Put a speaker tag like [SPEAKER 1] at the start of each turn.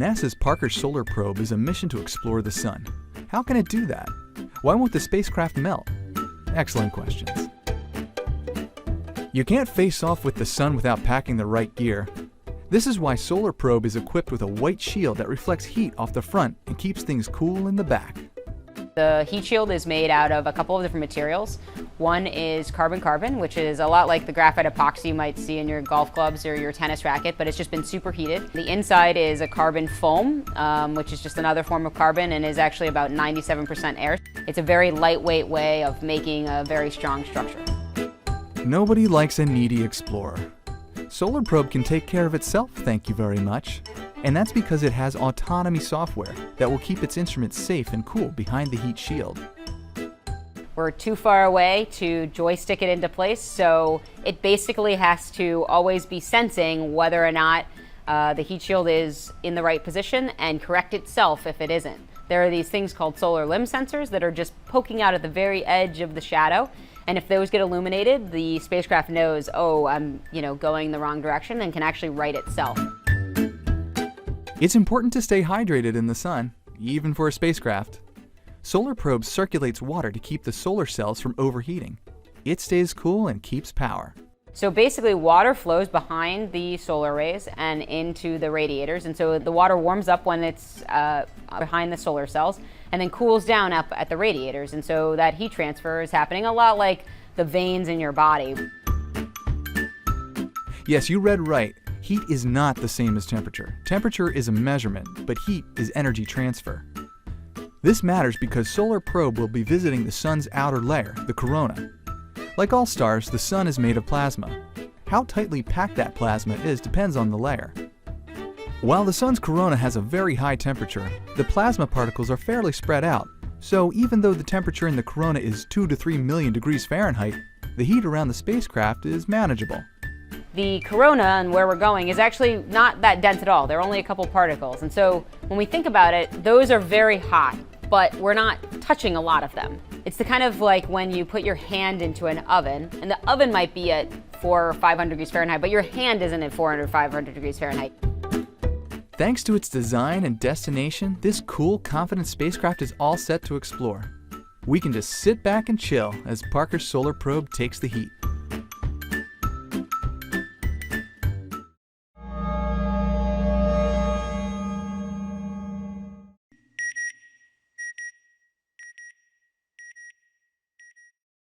[SPEAKER 1] NASA's Parker Solar Probe is a mission to explore the sun. How can it do that? Why won't the spacecraft melt? Excellent questions. You can't face off with the sun without packing the right gear. This is why Solar Probe is equipped with a white shield that reflects heat off the front and keeps things cool in the back.
[SPEAKER 2] The heat shield is made out of a couple of different materials. One is carbon-carbon, which is a lot like the graphite epoxy you might see in your golf clubs or your tennis racket, but it's just been superheated. The inside is a carbon foam, which is just another form of carbon and is actually about 97% air. It's a very lightweight way of making a very strong structure.
[SPEAKER 1] Nobody likes a needy explorer. Solar Probe can take care of itself, thank you very much. And that's because it has autonomy software that will keep its instruments safe and cool behind the heat shield.
[SPEAKER 2] We're too far away to joystick it into place, so it basically has to always be sensing whether or not the heat shield is in the right position and correct itself if it isn't. There are these things called solar limb sensors that are just poking out at the very edge of the shadow, and if those get illuminated, the spacecraft knows, oh, I'm going the wrong direction, and can actually right itself.
[SPEAKER 1] It's important to stay hydrated in the sun, even for a spacecraft. Solar Probe circulates water to keep the solar cells from overheating. It stays cool and keeps power.
[SPEAKER 2] So basically, water flows behind the solar rays and into the radiators, and so the water warms up when it's behind the solar cells and then cools down up at the radiators, and so that heat transfer is happening a lot like the veins in your body.
[SPEAKER 1] Yes, you read right. Heat is not the same as temperature. Temperature is a measurement, but heat is energy transfer. This matters because Solar Probe will be visiting the sun's outer layer, the corona. Like all stars, the sun is made of plasma. How tightly packed that plasma is depends on the layer. While the sun's corona has a very high temperature, the plasma particles are fairly spread out. So even though the temperature in the corona is 2 to 3 million degrees Fahrenheit, the heat around the spacecraft is manageable.
[SPEAKER 2] The corona and where we're going is actually not that dense at all. There are only a couple particles. And so when we think about it, those are very hot, but we're not touching a lot of them. It's the kind of like when you put your hand into an oven, and the oven might be at 400 or 500 degrees Fahrenheit, but your hand isn't at 400 or 500 degrees Fahrenheit.
[SPEAKER 1] Thanks to its design and destination, this cool, confident spacecraft is all set to explore. We can just sit back and chill as Parker's Solar Probe takes the heat.